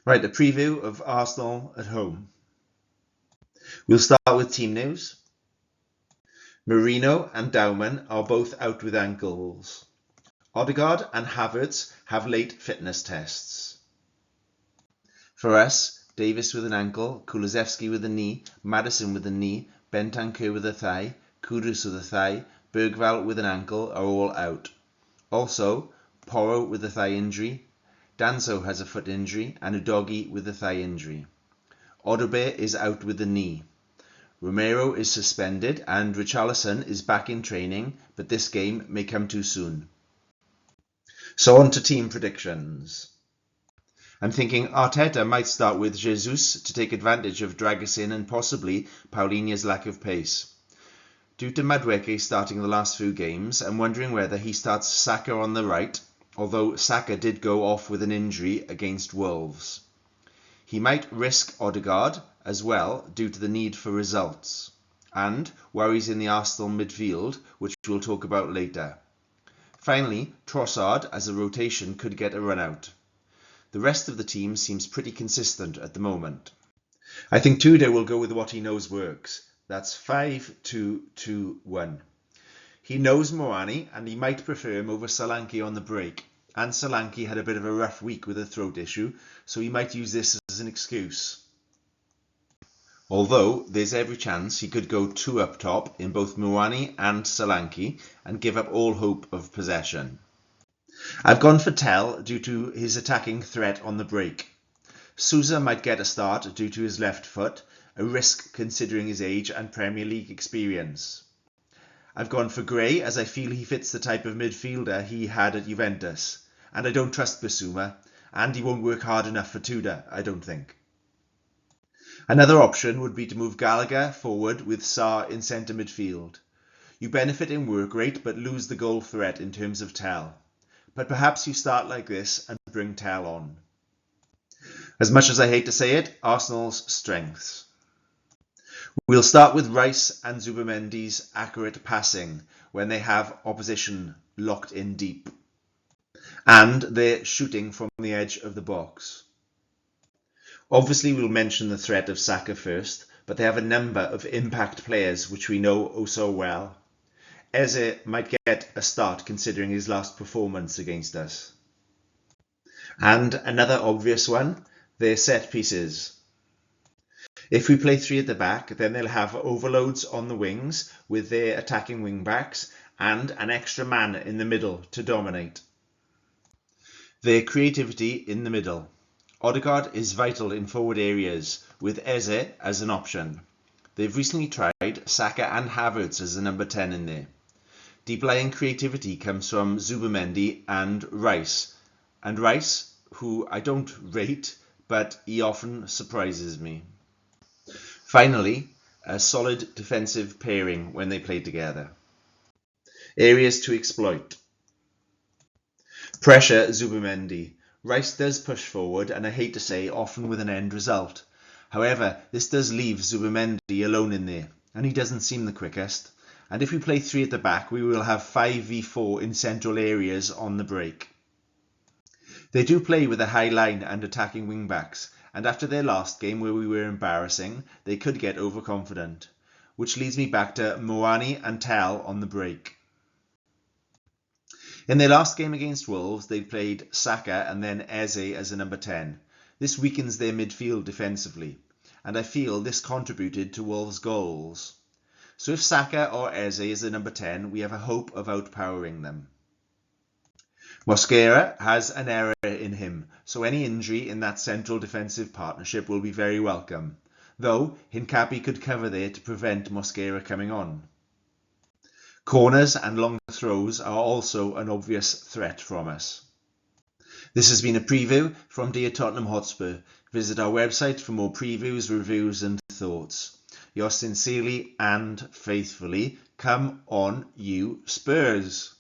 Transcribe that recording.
Right, a preview of Arsenal at home. We'll start with team news. Merino and Dowman are both out with ankles. Odegaard and Havertz have late fitness tests. For us, Davis with an ankle, Kulusevski with a knee, Maddison with a knee, Bentancur with a thigh, Kudus with a thigh, Bergvall with an ankle are all out. Also, Porro with a thigh injury, Danso has a foot injury, and Udogie with a thigh injury. Odobe is out with a knee. Romero is suspended and Richarlison is back in training, but this game may come too soon. So on to team predictions. I'm thinking Arteta might start with Jesus to take advantage of Dragusin and possibly Paulinho's lack of pace. Due to Madueke starting the last few games, I'm wondering whether he starts Saka on the right, although Saka did go off with an injury against Wolves. He might risk Odegaard as well due to the need for results, and worries in the Arsenal midfield, which we'll talk about later. Finally, Trossard as a rotation could get a run out. The rest of the team seems pretty consistent at the moment. I think Tudor will go with what he knows works. That's 5-2-2-1. He knows Moani and he might prefer him over Solanke on the break. And Solanke had a bit of a rough week with a throat issue, so he might use this as an excuse. Although there's every chance he could go two up top in both Moani and Solanke and give up all hope of possession. I've gone for Tell due to his attacking threat on the break. Sousa might get a start due to his left foot, a risk considering his age and Premier League experience. I've gone for Gray as I feel he fits the type of midfielder he had at Juventus, and I don't trust Bissouma, and he won't work hard enough for Tudor, I don't think. Another option would be to move Gallagher forward with Sarr in centre midfield. You benefit in work rate but lose the goal threat in terms of Tell. But perhaps you start like this and bring Tell on. As much as I hate to say it, Arsenal's strengths. We'll start with Rice and Zubimendi's accurate passing when they have opposition locked in deep. And their shooting from the edge of the box. Obviously we'll mention the threat of Saka first, but they have a number of impact players which we know oh so well. Eze might get a start considering his last performance against us. And another obvious one, their set pieces. If we play three at the back, then they'll have overloads on the wings with their attacking wing backs and an extra man in the middle to dominate. Their creativity in the middle. Odegaard is vital in forward areas with Eze as an option. They've recently tried Saka and Havertz as the number 10 in there. Deep-lying creativity comes from Zubimendi and Rice, who I don't rate, but he often surprises me. Finally, a solid defensive pairing when they play together. Areas to exploit. Pressure Zubimendi. Rice does push forward, and I hate to say, often with an end result. However, this does leave Zubimendi alone in there, and he doesn't seem the quickest. And if we play three at the back, we will have 5v4 in central areas on the break. They do play with a high line and attacking wing backs, and after their last game where we were embarrassing, they could get overconfident, which leads me back to Moani and Tell on the break. In their last game against Wolves, they played Saka and then Eze as a number 10. This weakens their midfield defensively, and I feel this contributed to Wolves' goals. So if Saka or Eze is the number 10, we have a hope of outpowering them. Mosquera has an error in him, so any injury in that central defensive partnership will be very welcome, though Hincapi could cover there to prevent Mosquera coming on. Corners and long throws are also an obvious threat from us. This has been a preview from Dear Tottenham Hotspur. Visit our website for more previews, reviews and thoughts. Yours sincerely and faithfully, come on you Spurs!